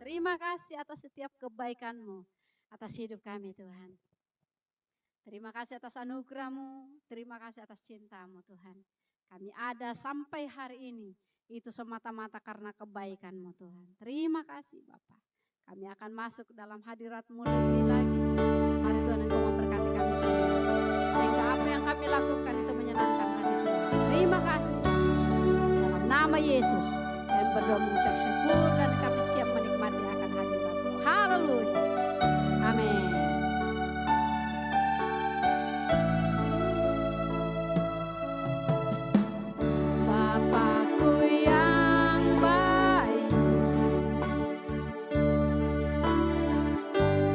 Terima kasih atas setiap kebaikan-Mu atas hidup kami Tuhan. Terima kasih atas anugerah-Mu, terima kasih atas cinta-Mu Tuhan. Kami ada sampai hari ini, itu semata-mata karena kebaikan-Mu Tuhan. Terima kasih Bapa. Kami akan masuk dalam hadirat-Mu lebih lagi. Hari Tuhan Engkau memberkati kami semua. Sehingga apa yang kami lakukan itu menyenangkan hati Tuhan. Terima kasih. Dalam nama Yesus, kami berdoa mengucap syukur dan kami siap menikmati akan hadirat-Mu. Haleluya. Amin. Bapakku yang baik,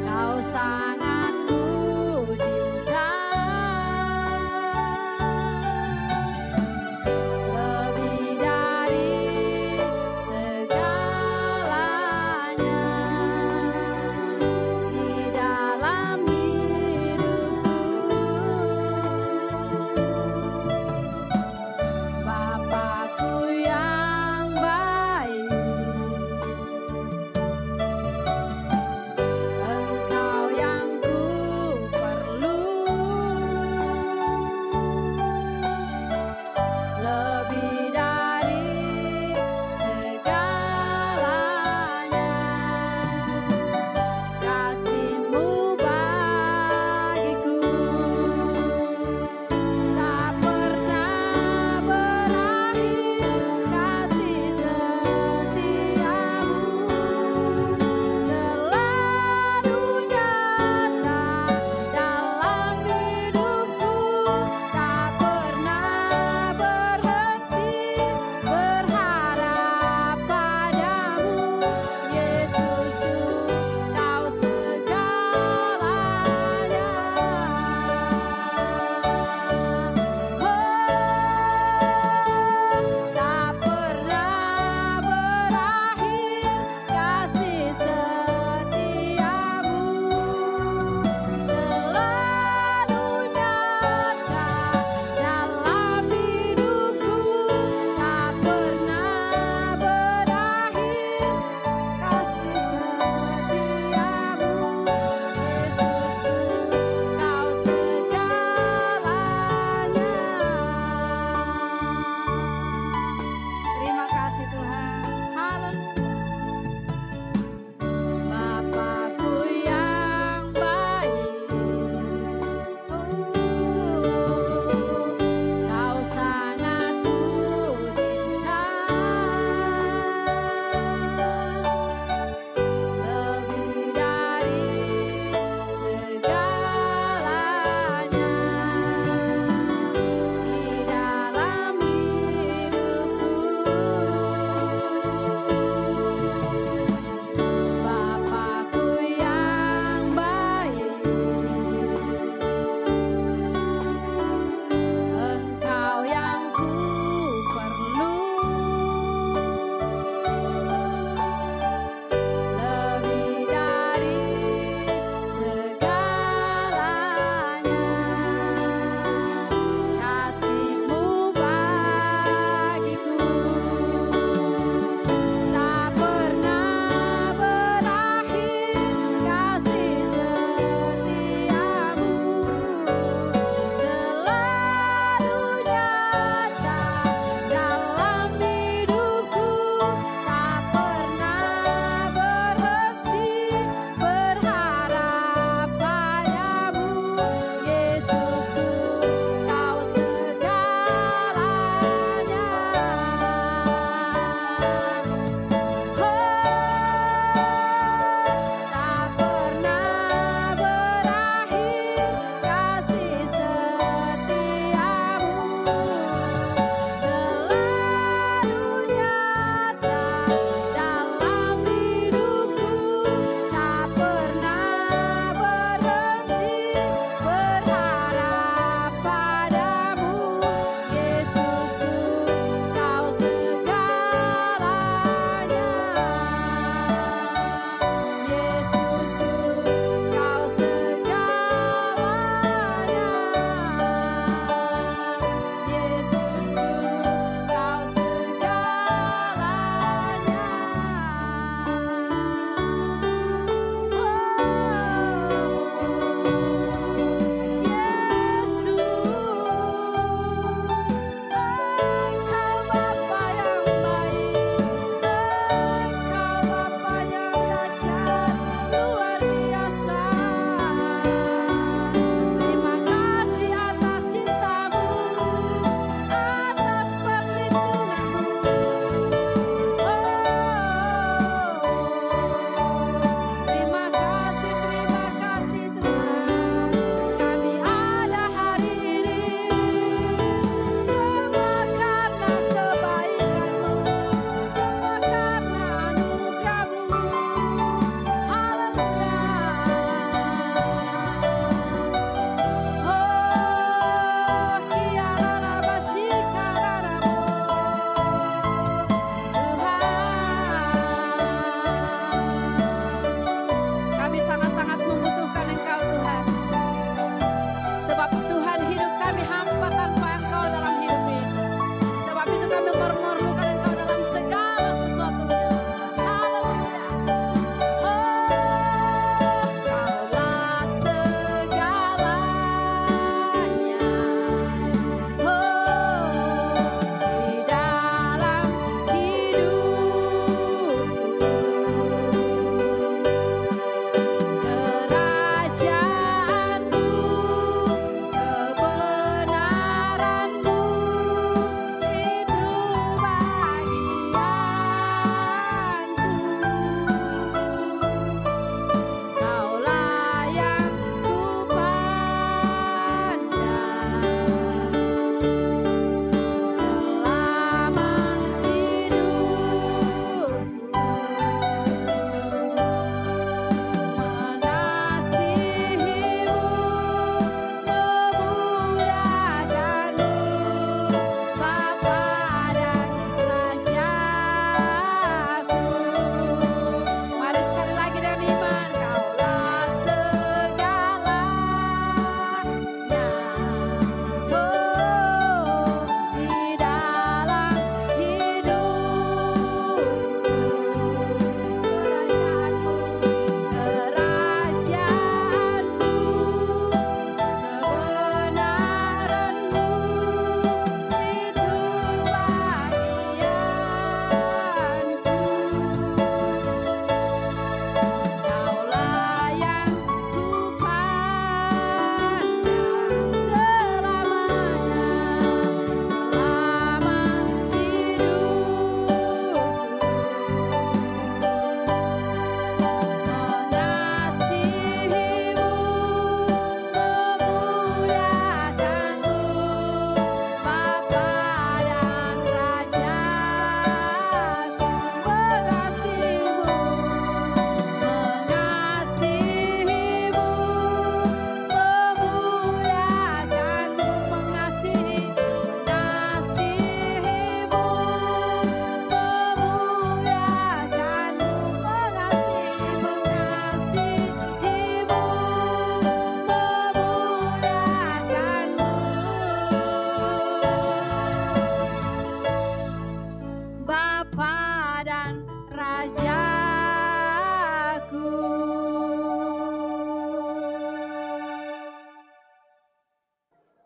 Kau sangat ku cinta, lebih dari segalanya di dalam hidupku. Bapakku yang baik, Engkau yang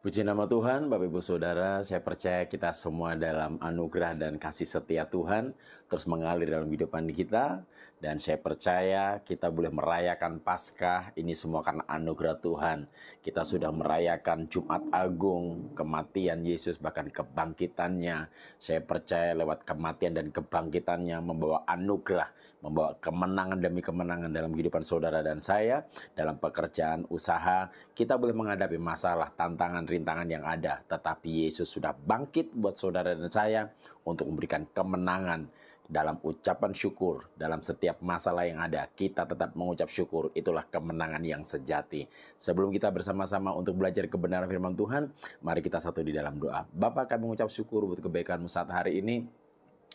Puji nama Tuhan, Bapak Ibu Saudara, saya percaya kita semua dalam anugerah dan kasih setia Tuhan terus mengalir dalam kehidupan kita. Dan saya percaya kita boleh merayakan Paskah, ini semua karena anugerah Tuhan. Kita sudah merayakan Jumat Agung, kematian Yesus, bahkan kebangkitannya. Saya percaya lewat kematian dan kebangkitannya membawa anugerah, membawa kemenangan demi kemenangan dalam kehidupan saudara dan saya, dalam pekerjaan, usaha. Kita boleh menghadapi masalah, tantangan, rintangan yang ada, tetapi Yesus sudah bangkit buat saudara dan saya untuk memberikan kemenangan. Dalam ucapan syukur, dalam setiap masalah yang ada, kita tetap mengucap syukur. Itulah kemenangan yang sejati. Sebelum kita bersama-sama untuk belajar kebenaran firman Tuhan, mari kita satu di dalam doa. Bapa, kami mengucap syukur buat kebaikan-Mu saat hari ini.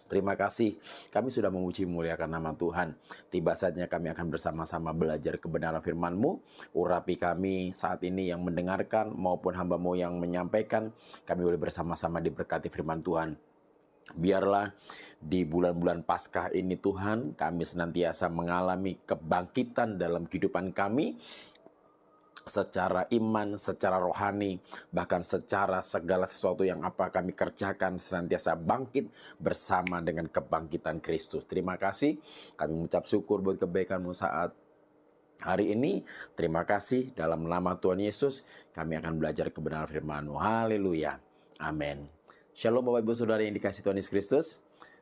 Terima kasih, kami sudah memuji muliakan nama Tuhan. Tiba saatnya kami akan bersama-sama belajar kebenaran firman-Mu. Urapi kami saat ini yang mendengarkan maupun hamba-Mu yang menyampaikan. Kami boleh bersama-sama diberkati firman Tuhan. Biarlah di bulan-bulan Paskah ini Tuhan, kami senantiasa mengalami kebangkitan dalam kehidupan kami, secara iman, secara rohani, bahkan secara segala sesuatu yang apa kami kerjakan senantiasa bangkit bersama dengan kebangkitan Kristus. Terima kasih, kami mengucap syukur buat kebaikan-Mu saat hari ini. Terima kasih, dalam nama Tuhan Yesus kami akan belajar kebenaran firman-Mu. Haleluya, amin. Shalom Bapak Ibu Saudara yang dikasihi Tuhan Yesus Kristus.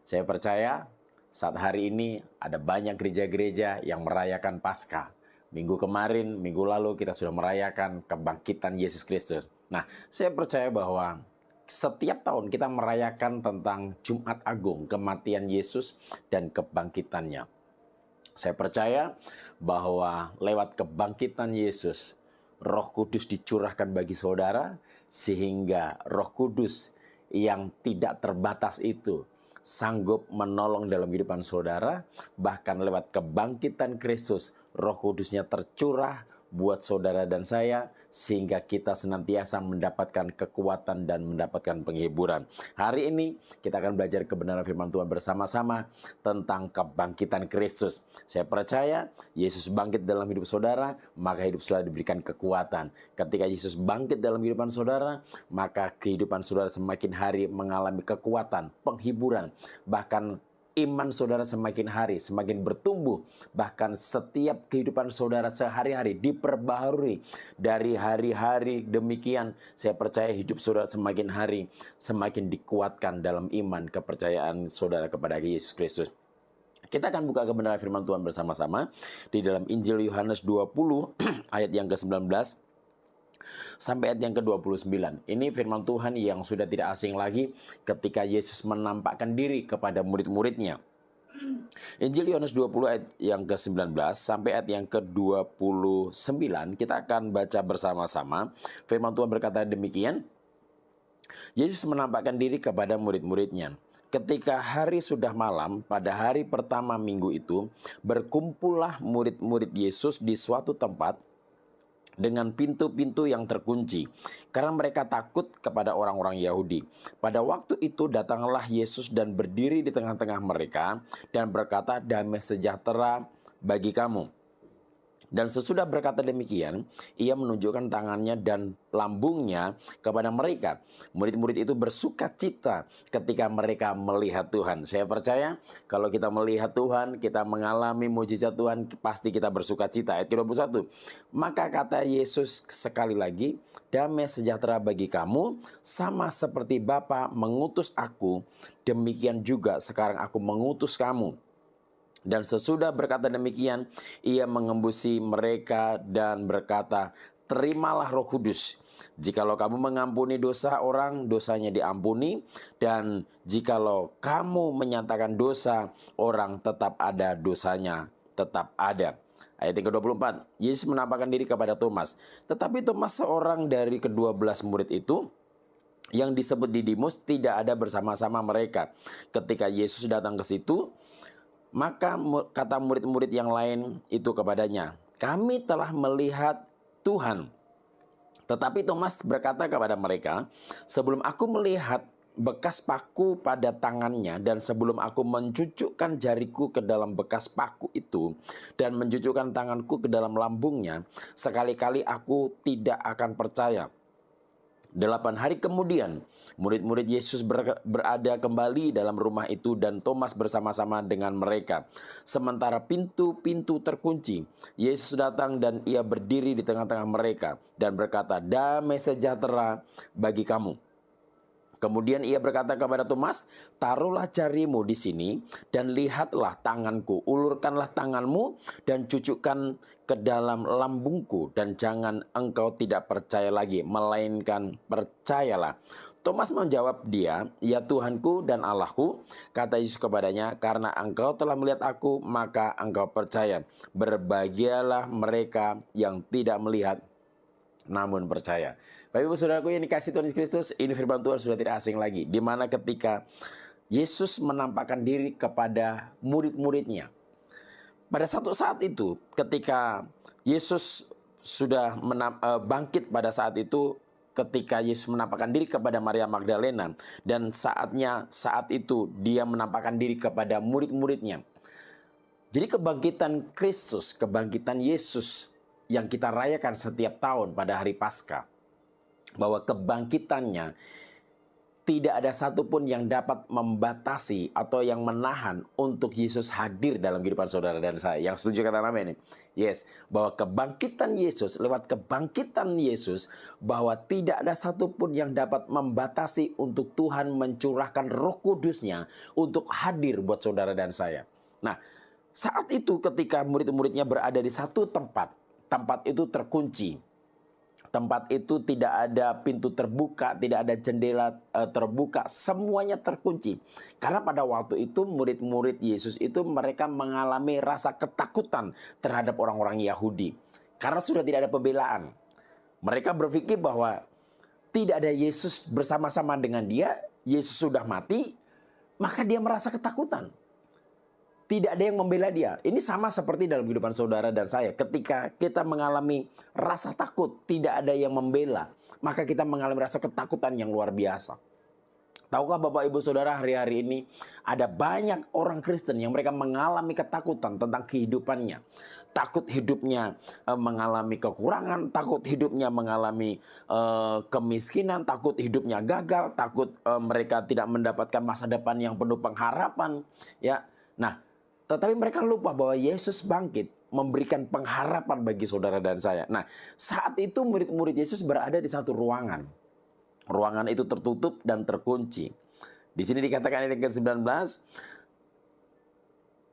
Saya percaya saat hari ini ada banyak gereja-gereja yang merayakan Paskah. Minggu kemarin, minggu lalu kita sudah merayakan kebangkitan Yesus Kristus. Nah, saya percaya bahwa setiap tahun kita merayakan tentang Jumat Agung, kematian Yesus dan kebangkitannya. Saya percaya bahwa lewat kebangkitan Yesus, Roh Kudus dicurahkan bagi saudara, sehingga Roh Kudus yang tidak terbatas itu sanggup menolong dalam kehidupan saudara. Bahkan lewat kebangkitan Kristus, Roh Kudusnya tercurah buat saudara dan saya, sehingga kita senantiasa mendapatkan kekuatan dan mendapatkan penghiburan. Hari ini kita akan belajar kebenaran firman Tuhan bersama-sama tentang kebangkitan Kristus. Saya percaya Yesus bangkit dalam hidup saudara, maka hidup saudara diberikan kekuatan. Ketika Yesus bangkit dalam kehidupan saudara, maka kehidupan saudara semakin hari mengalami kekuatan, penghiburan, bahkan iman saudara semakin hari semakin bertumbuh. Bahkan setiap kehidupan saudara sehari-hari diperbaharui dari hari-hari demikian. Saya percaya hidup saudara semakin hari semakin dikuatkan dalam iman kepercayaan saudara kepada Yesus Kristus. Kita akan buka kebenaran firman Tuhan bersama-sama di dalam Injil Yohanes 20 ayat yang ke-19 sampai ayat yang ke-29. Ini firman Tuhan yang sudah tidak asing lagi ketika Yesus menampakkan diri kepada murid-muridnya. Injil Yohanes 20 ayat yang ke-19 sampai ayat yang ke-29, kita akan baca bersama-sama. Firman Tuhan berkata demikian, Yesus menampakkan diri kepada murid-muridnya. Ketika hari sudah malam, pada hari pertama minggu itu, berkumpullah murid-murid Yesus di suatu tempat dengan pintu-pintu yang terkunci, karena mereka takut kepada orang-orang Yahudi. Pada waktu itu datanglah Yesus dan berdiri di tengah-tengah mereka dan berkata, "Damai sejahtera bagi kamu." Dan sesudah berkata demikian, ia menunjukkan tangannya dan lambungnya kepada mereka. Murid-murid itu bersuka cita ketika mereka melihat Tuhan. Saya percaya kalau kita melihat Tuhan, kita mengalami mujizat Tuhan, pasti kita bersuka cita. Ayat ke-21. Maka kata Yesus sekali lagi, "Damai sejahtera bagi kamu, sama seperti Bapa mengutus aku, demikian juga sekarang aku mengutus kamu." Dan sesudah berkata demikian, ia mengembusi mereka dan berkata, "Terimalah Roh Kudus. Jikalau kamu mengampuni dosa orang, dosanya diampuni. Dan jikalau kamu menyatakan dosa orang, tetap ada dosanya, tetap ada." Ayat yang ke-24, Yesus menampakkan diri kepada Thomas. Tetapi Thomas, seorang dari ke-12 murid itu, yang disebut Didimus, tidak ada bersama-sama mereka. Ketika Yesus datang ke situ, maka kata murid-murid yang lain itu kepadanya, "Kami telah melihat Tuhan." Tetapi Thomas berkata kepada mereka, "Sebelum aku melihat bekas paku pada tangannya, dan sebelum aku mencucukkan jariku ke dalam bekas paku itu, dan mencucukkan tanganku ke dalam lambungnya, sekali-kali aku tidak akan percaya." 8 hari kemudian, murid-murid Yesus berada kembali dalam rumah itu dan Thomas bersama-sama dengan mereka. Sementara pintu-pintu terkunci, Yesus datang dan ia berdiri di tengah-tengah mereka dan berkata, "Damai sejahtera bagi kamu." Kemudian ia berkata kepada Thomas, "Taruhlah jarimu di sini dan lihatlah tanganku. Ulurkanlah tanganmu dan cucukkan ke dalam lambungku. Dan jangan engkau tidak percaya lagi, melainkan percayalah." Thomas menjawab dia, "Ya Tuhanku dan Allahku." Kata Yesus kepadanya, "Karena engkau telah melihat aku, maka engkau percaya. Berbahagialah mereka yang tidak melihat namun percaya." Bapak Ibu Saudaraku yang dikasihi Tuhan Yesus Kristus, ini firman Tuhan sudah tidak asing lagi. Di mana ketika Yesus menampakkan diri kepada murid-muridnya. Pada satu saat itu, ketika Yesus sudah bangkit pada saat itu, ketika Yesus menampakkan diri kepada Maria Magdalena, dan saat itu dia menampakkan diri kepada murid-muridnya. Jadi kebangkitan Kristus, kebangkitan Yesus yang kita rayakan setiap tahun pada hari Paskah, bahwa kebangkitannya tidak ada satupun yang dapat membatasi atau yang menahan untuk Yesus hadir dalam kehidupan saudara dan saya. Yang setuju kata amin? Yes, bahwa kebangkitan Yesus, lewat kebangkitan Yesus, bahwa tidak ada satupun yang dapat membatasi untuk Tuhan mencurahkan Roh Kudus-Nya untuk hadir buat saudara dan saya. Nah, saat itu ketika murid-muridnya berada di satu tempat itu terkunci. Tempat itu tidak ada pintu terbuka, tidak ada jendela terbuka, semuanya terkunci. Karena pada waktu itu murid-murid Yesus itu mereka mengalami rasa ketakutan terhadap orang-orang Yahudi. Karena sudah tidak ada pembelaan. Mereka berpikir bahwa tidak ada Yesus bersama-sama dengan dia, Yesus sudah mati, maka dia merasa ketakutan. Tidak ada yang membela dia. Ini sama seperti dalam kehidupan saudara dan saya. Ketika kita mengalami rasa takut, tidak ada yang membela, maka kita mengalami rasa ketakutan yang luar biasa. Tahukah Bapak Ibu Saudara, hari-hari ini ada banyak orang Kristen yang mereka mengalami ketakutan tentang kehidupannya. Takut hidupnya mengalami kekurangan, takut hidupnya mengalami kemiskinan, takut hidupnya gagal, takut mereka tidak mendapatkan masa depan yang penuh pengharapan. Ya, nah, tetapi mereka lupa bahwa Yesus bangkit memberikan pengharapan bagi saudara dan saya. Nah, saat itu murid-murid Yesus berada di satu ruangan. Ruangan itu tertutup dan terkunci. Di sini dikatakan ayat ke-19,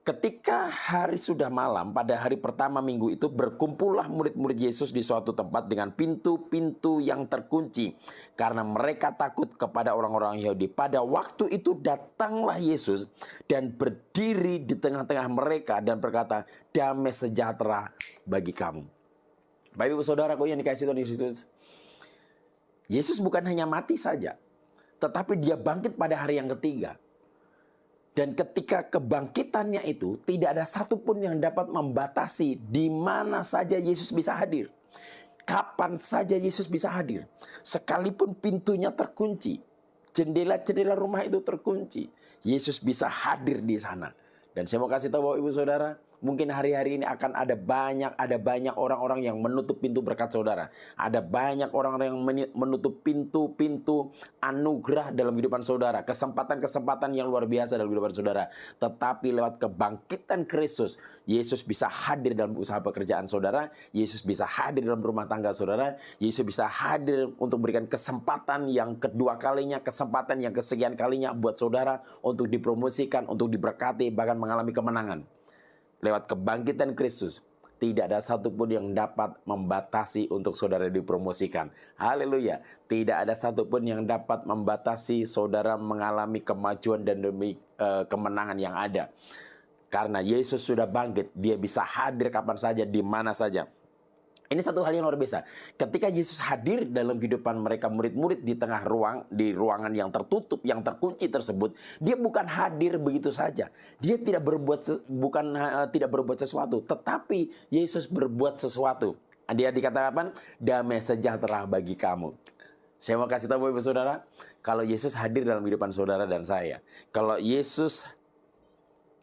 ketika hari sudah malam, pada hari pertama minggu itu berkumpullah murid-murid Yesus di suatu tempat dengan pintu-pintu yang terkunci. Karena mereka takut kepada orang-orang Yahudi. Pada waktu itu datanglah Yesus dan berdiri di tengah-tengah mereka dan berkata, "Damai sejahtera bagi kamu." Bapak Ibu Saudaraku yang dikasihi Tuhan Yesus, Yesus bukan hanya mati saja, tetapi dia bangkit pada hari yang ketiga. Dan ketika kebangkitannya itu, tidak ada satupun yang dapat membatasi di mana saja Yesus bisa hadir. Kapan saja Yesus bisa hadir. Sekalipun pintunya terkunci, jendela-jendela rumah itu terkunci, Yesus bisa hadir di sana. Dan saya mau kasih tahu Bapak Ibu Saudara, mungkin hari-hari ini akan ada banyak orang-orang yang menutup pintu berkat saudara. Ada banyak orang-orang yang menutup pintu-pintu anugerah dalam kehidupan saudara. Kesempatan-kesempatan yang luar biasa dalam kehidupan saudara. Tetapi lewat kebangkitan Kristus, Yesus bisa hadir dalam usaha pekerjaan saudara. Yesus bisa hadir dalam rumah tangga saudara. Yesus bisa hadir untuk memberikan kesempatan yang kedua kalinya, kesempatan yang kesekian kalinya buat saudara untuk dipromosikan, untuk diberkati, bahkan mengalami kemenangan. Lewat kebangkitan Kristus, tidak ada satupun yang dapat membatasi untuk saudara dipromosikan. Haleluya. Tidak ada satupun yang dapat membatasi saudara mengalami kemajuan dan demi kemenangan yang ada. Karena Yesus sudah bangkit, dia bisa hadir kapan saja, di mana saja. Ini satu hal yang luar biasa. Ketika Yesus hadir dalam kehidupan mereka murid-murid di tengah di ruangan yang tertutup, yang terkunci tersebut, dia bukan hadir begitu saja. Dia tidak berbuat sesuatu, tetapi Yesus berbuat sesuatu. Dia dikatakan damai sejahtera bagi kamu. Saya mau kasih tahu Ibu Saudara, kalau Yesus hadir dalam kehidupan saudara dan saya, kalau Yesus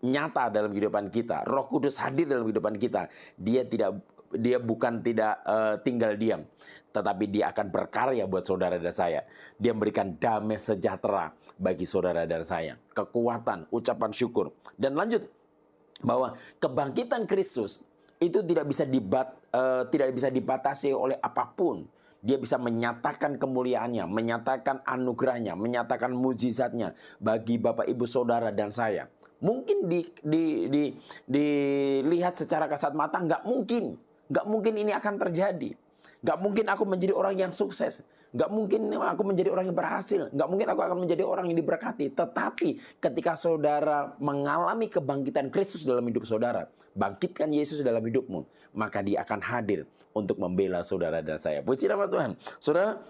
nyata dalam kehidupan kita, Roh Kudus hadir dalam kehidupan kita, dia tidak dia bukan tidak tinggal diam, tetapi dia akan berkarya buat saudara dan saya. Dia memberikan damai sejahtera bagi saudara dan saya, kekuatan, ucapan syukur. Dan lanjut, bahwa kebangkitan Kristus itu tidak bisa dibatasi oleh apapun. Dia bisa menyatakan kemuliaannya, menyatakan anugerahnya, menyatakan mujizatnya bagi Bapak Ibu Saudara dan saya. Mungkin dilihat secara kasat mata, nggak mungkin ini akan terjadi. Nggak mungkin aku menjadi orang yang sukses. Nggak mungkin aku menjadi orang yang berhasil. Nggak mungkin aku akan menjadi orang yang diberkati. Tetapi ketika saudara mengalami kebangkitan Kristus dalam hidup saudara, bangkitkan Yesus dalam hidupmu, maka dia akan hadir untuk membela saudara dan saya. Puji nama Tuhan. Saudara,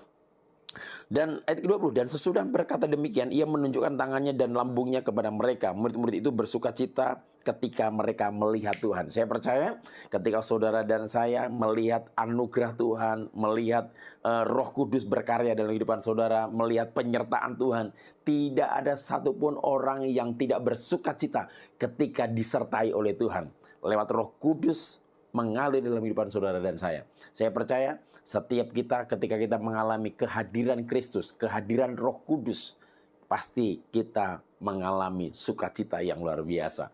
dan ayat ke-20, dan sesudah berkata demikian, ia menunjukkan tangannya dan lambungnya kepada mereka. Murid-murid itu bersuka cita ketika mereka melihat Tuhan. Saya percaya ketika saudara dan saya melihat anugerah Tuhan, melihat Roh Kudus berkarya dalam kehidupan saudara, melihat penyertaan Tuhan, tidak ada satupun orang yang tidak bersuka cita ketika disertai oleh Tuhan. Lewat Roh Kudus mengalir dalam kehidupan saudara dan saya. Saya percaya setiap kita ketika kita mengalami kehadiran Kristus, kehadiran Roh Kudus, pasti kita mengalami sukacita yang luar biasa.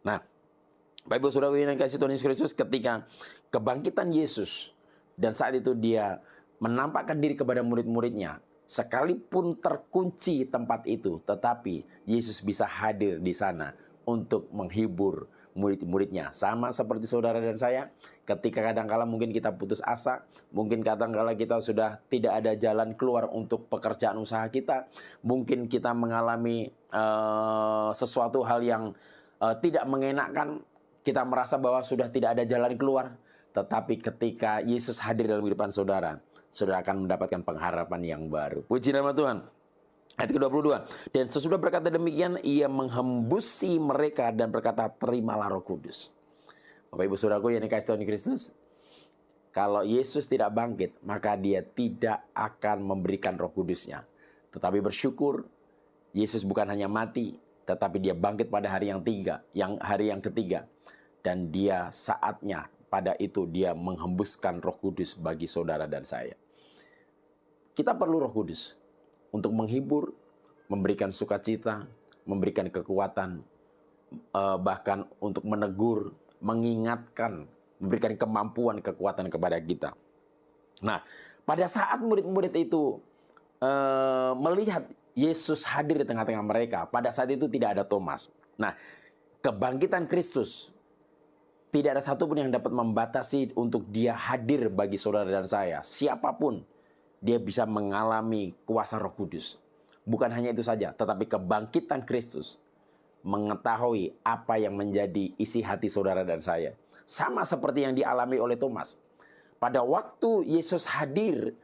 Nah, Bapak Ibu Saudara yang kasih Tuhan Yesus Kristus, ketika kebangkitan Yesus dan saat itu dia menampakkan diri kepada murid-muridnya, sekalipun terkunci tempat itu, tetapi Yesus bisa hadir di sana untuk menghibur murid-muridnya. Sama seperti saudara dan saya, ketika kadang-kala mungkin kita putus asa, mungkin kadang-kala kita sudah tidak ada jalan keluar untuk pekerjaan usaha kita, mungkin kita mengalami sesuatu hal yang tidak mengenakan, kita merasa bahwa sudah tidak ada jalan keluar. Tetapi ketika Yesus hadir dalam kehidupan saudara, saudara akan mendapatkan pengharapan yang baru. Puji nama Tuhan. Ayat ke-22, dan sesudah berkata demikian, ia menghembusi mereka dan berkata, terimalah Roh Kudus. Bapak Ibu Saudaraku yang dikasihi Tuhan Kristus, kalau Yesus tidak bangkit, maka dia tidak akan memberikan Roh Kudusnya. Tetapi bersyukur, Yesus bukan hanya mati, tetapi dia bangkit pada hari yang ketiga. Dan dia saatnya pada itu dia menghembuskan Roh Kudus bagi saudara dan saya. Kita perlu Roh Kudus untuk menghibur, memberikan sukacita, memberikan kekuatan, bahkan untuk menegur, mengingatkan, memberikan kemampuan, kekuatan kepada kita. Nah, pada saat murid-murid itu melihat Yesus hadir di tengah-tengah mereka, pada saat itu tidak ada Thomas. Nah, kebangkitan Kristus, tidak ada satupun yang dapat membatasi untuk dia hadir bagi saudara dan saya. Siapapun, dia bisa mengalami kuasa Roh Kudus. Bukan hanya itu saja, tetapi kebangkitan Kristus mengetahui apa yang menjadi isi hati saudara dan saya. Sama seperti yang dialami oleh Thomas. Pada waktu Yesus hadir,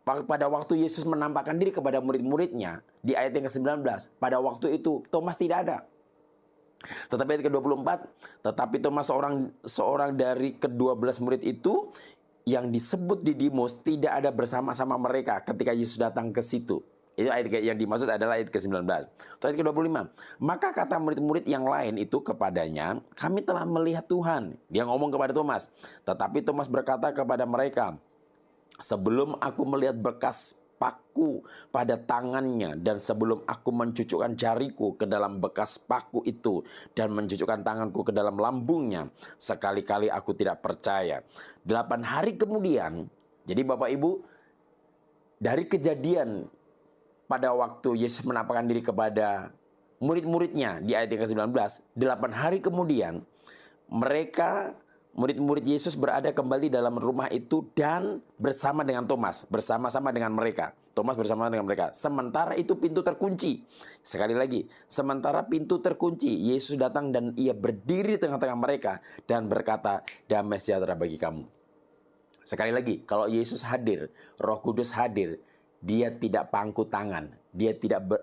pada waktu Yesus menampakkan diri kepada murid-muridnya, di ayat yang ke-19, pada waktu itu Thomas tidak ada. Tetapi ayat ke-24, tetapi Thomas seorang dari ke-12 murid itu, yang disebut Didimus, tidak ada bersama-sama mereka ketika Yesus datang ke situ. Itu ayat yang dimaksud adalah ayat ke-19. Ayat ke-25. Maka kata murid-murid yang lain itu kepadanya, kami telah melihat Tuhan. Dia ngomong kepada Thomas. Tetapi Thomas berkata kepada mereka, sebelum aku melihat bekas paku pada tangannya, dan sebelum aku mencucukkan jariku ke dalam bekas paku itu, dan mencucukkan tanganku ke dalam lambungnya, sekali-kali aku tidak percaya. 8 hari kemudian, jadi Bapak Ibu, dari kejadian pada waktu Yesus menampakkan diri kepada murid-muridnya di ayat yang ke-19, 8 hari kemudian, murid-murid Yesus berada kembali dalam rumah itu dan bersama dengan Thomas, bersama-sama dengan mereka. Thomas bersama dengan mereka. Sementara itu pintu terkunci. Sekali lagi, sementara pintu terkunci, Yesus datang dan ia berdiri di tengah-tengah mereka dan berkata, damai sejahtera bagi kamu. Sekali lagi, kalau Yesus hadir, Roh Kudus hadir, dia tidak pangku tangan. Dia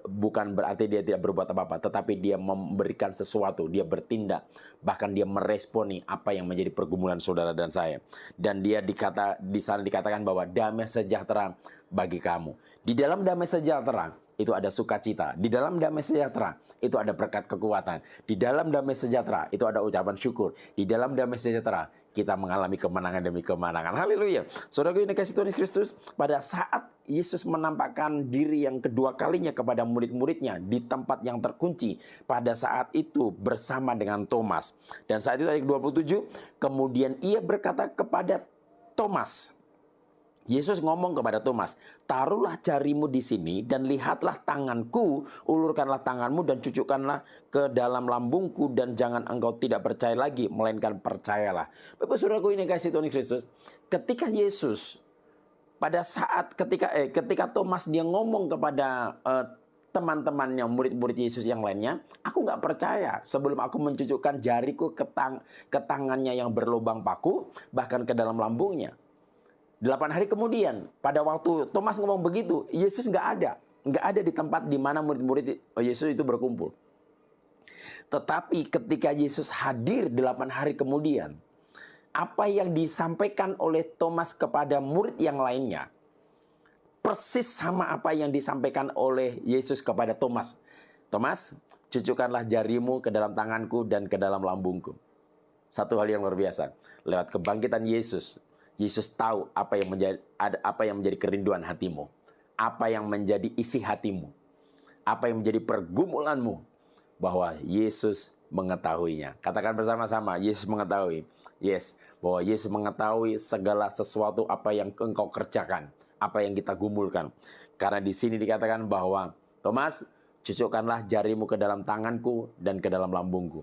bukan berarti dia tidak berbuat apa-apa, tetapi dia memberikan sesuatu, dia bertindak, bahkan dia meresponi apa yang menjadi pergumulan saudara dan saya. Dan dia di sana dikatakan bahwa damai sejahtera bagi kamu. Di dalam damai sejahtera itu ada sukacita. Di dalam damai sejahtera, itu ada berkat kekuatan. Di dalam damai sejahtera, itu ada ucapan syukur. Di dalam damai sejahtera, kita mengalami kemenangan demi kemenangan. Haleluya. Saudaraku yang dikasihi Tuhan Yesus Kristus, pada saat Yesus menampakkan diri yang kedua kalinya kepada murid-muridnya di tempat yang terkunci, pada saat itu bersama dengan Thomas. Dan saat itu ayat 27, kemudian ia berkata kepada Thomas, Yesus ngomong kepada Thomas, taruhlah jarimu di sini dan lihatlah tanganku, ulurkanlah tanganmu dan cucukkanlah ke dalam lambungku, dan jangan engkau tidak percaya lagi, melainkan percayalah. Bapak saudaraku ini kasih Tuhan Kristus, ketika Yesus pada saat ketika Thomas dia ngomong kepada teman-temannya, murid-murid Yesus yang lainnya, aku nggak percaya sebelum aku mencucukkan jariku ke tangannya yang berlubang paku, bahkan ke dalam lambungnya. 8 hari kemudian, pada waktu Thomas ngomong begitu, Yesus nggak ada di tempat di mana murid-murid Yesus itu berkumpul. Tetapi ketika Yesus hadir 8 hari kemudian, apa yang disampaikan oleh Thomas kepada murid yang lainnya, persis sama apa yang disampaikan oleh Yesus kepada Thomas. Thomas, cucukkanlah jarimu ke dalam tanganku dan ke dalam lambungku. Satu hal yang luar biasa, lewat kebangkitan Yesus, Yesus tahu apa yang menjadi kerinduan hatimu, apa yang menjadi isi hatimu, apa yang menjadi pergumulanmu, bahwa Yesus mengetahuinya. Katakan bersama-sama, Yesus mengetahui. Yes, bahwa Yesus mengetahui segala sesuatu apa yang engkau kerjakan, apa yang kita gumulkan. Karena di sini dikatakan bahwa Thomas, cucukkanlah jarimu ke dalam tanganku dan ke dalam lambungku.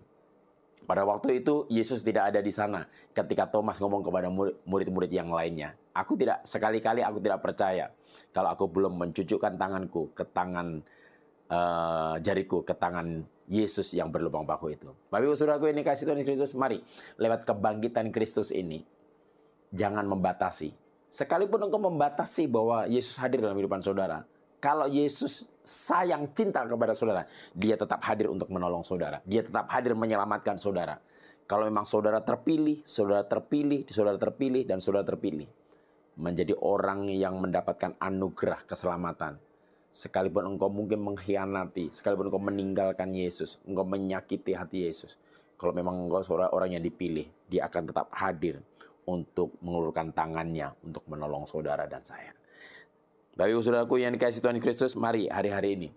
Pada waktu itu Yesus tidak ada di sana ketika Thomas ngomong kepada murid-murid yang lainnya. Sekali-kali aku tidak percaya kalau aku belum mencucukkan tanganku ke tangan jariku ke tangan Yesus yang berlubang paku itu. Bapak Ibu Saudaraku ini kasih Tuhan Kristus, mari lewat kebangkitan Kristus ini jangan membatasi. Sekalipun engkau membatasi bahwa Yesus hadir dalam kehidupan saudara, kalau Yesus sayang cinta kepada saudara, dia tetap hadir untuk menolong saudara. Dia tetap hadir menyelamatkan saudara. Kalau memang saudara terpilih, dan saudara terpilih menjadi orang yang mendapatkan anugerah keselamatan. Sekalipun engkau mungkin mengkhianati, sekalipun engkau meninggalkan Yesus, engkau menyakiti hati Yesus, kalau memang engkau orang yang dipilih, dia akan tetap hadir untuk mengulurkan tangannya untuk menolong saudara dan saya. Bapak Ibu Saudaraku yang dikasihi Tuhan Kristus, mari hari-hari ini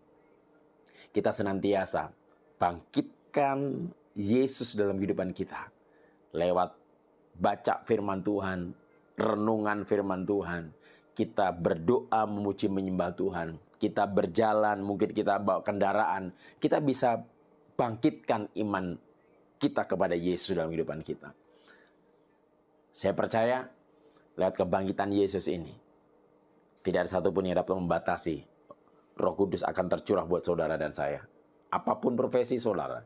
kita senantiasa bangkitkan Yesus dalam kehidupan kita. Lewat baca firman Tuhan, renungan firman Tuhan, kita berdoa memuji menyembah Tuhan, kita berjalan, mungkin kita bawa kendaraan, kita bisa bangkitkan iman kita kepada Yesus dalam kehidupan kita. Saya percaya lewat kebangkitan Yesus ini, tidak ada satupun yang dapat membatasi. Roh Kudus akan tercurah buat saudara dan saya. Apapun profesi saudara,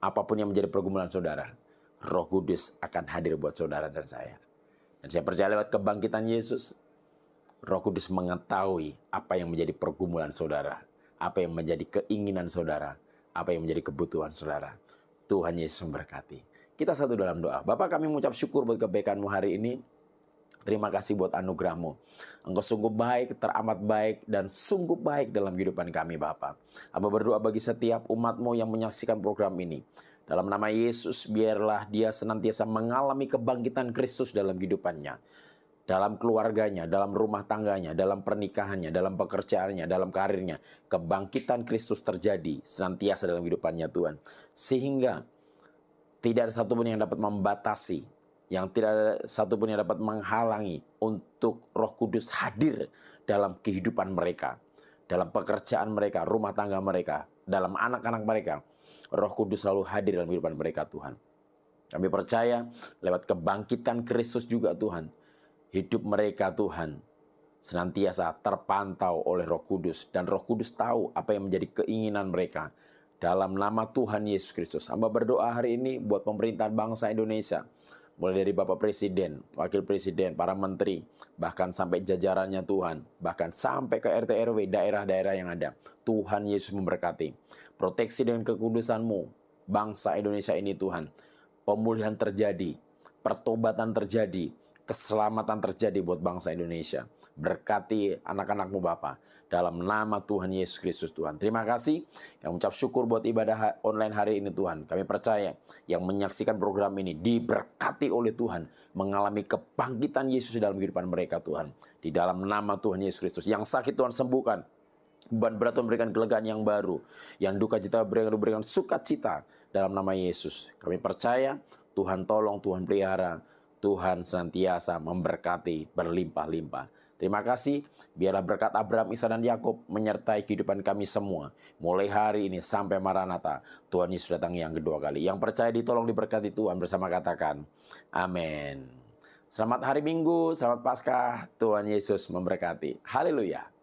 apapun yang menjadi pergumulan saudara, Roh Kudus akan hadir buat saudara dan saya. Dan saya percaya lewat kebangkitan Yesus, Roh Kudus mengetahui apa yang menjadi pergumulan saudara, apa yang menjadi keinginan saudara, apa yang menjadi kebutuhan saudara. Tuhan Yesus memberkati. Kita satu dalam doa. Bapa, kami mengucap syukur buat kebaikan-Mu hari ini. Terima kasih buat anugerah-Mu. Engkau sungguh baik, teramat baik, dan sungguh baik dalam kehidupan kami, Bapa. Hamba berdoa bagi setiap umat-Mu yang menyaksikan program ini. Dalam nama Yesus, biarlah dia senantiasa mengalami kebangkitan Kristus dalam kehidupannya. Dalam keluarganya, dalam rumah tangganya, dalam pernikahannya, dalam pekerjaannya, dalam karirnya. Kebangkitan Kristus terjadi senantiasa dalam kehidupannya, Tuhan. Sehingga tidak ada satupun yang dapat membatasi, yang tidak ada satupun yang dapat menghalangi untuk Roh Kudus hadir dalam kehidupan mereka, dalam pekerjaan mereka, rumah tangga mereka, dalam anak-anak mereka. Roh Kudus selalu hadir dalam kehidupan mereka, Tuhan. Kami percaya lewat kebangkitan Kristus juga, Tuhan, hidup mereka, Tuhan, senantiasa terpantau oleh Roh Kudus, dan Roh Kudus tahu apa yang menjadi keinginan mereka. Dalam nama Tuhan Yesus Kristus, hamba berdoa hari ini buat pemerintahan bangsa Indonesia, mulai dari Bapak Presiden, Wakil Presiden, para menteri, bahkan sampai jajarannya, Tuhan, bahkan sampai ke RT RW, daerah-daerah yang ada. Tuhan Yesus memberkati. Proteksi dengan kekudusan-Mu bangsa Indonesia ini, Tuhan. Pemulihan terjadi, pertobatan terjadi, keselamatan terjadi buat bangsa Indonesia. Berkati anak-anak-Mu Bapa. Dalam nama Tuhan Yesus Kristus Tuhan. Terima kasih. Kami ucap syukur buat ibadah online hari ini Tuhan. Kami percaya yang menyaksikan program ini diberkati oleh Tuhan. Mengalami kebangkitan Yesus dalam kehidupan mereka Tuhan. Di dalam nama Tuhan Yesus Kristus. Yang sakit Tuhan sembuhkan. Beban berat Tuhan berikan kelegaan yang baru. Yang duka cita berikan sukacita. Dalam nama Yesus. Kami percaya Tuhan tolong, Tuhan pelihara. Tuhan senantiasa memberkati berlimpah-limpah. Terima kasih, biarlah berkat Abraham, Ishak dan Yakub menyertai kehidupan kami semua. Mulai hari ini sampai Maranatha, Tuhan Yesus datang yang kedua kali. Yang percaya ditolong diberkati Tuhan bersama katakan, amin. Selamat hari Minggu, selamat Paskah, Tuhan Yesus memberkati. Haleluya.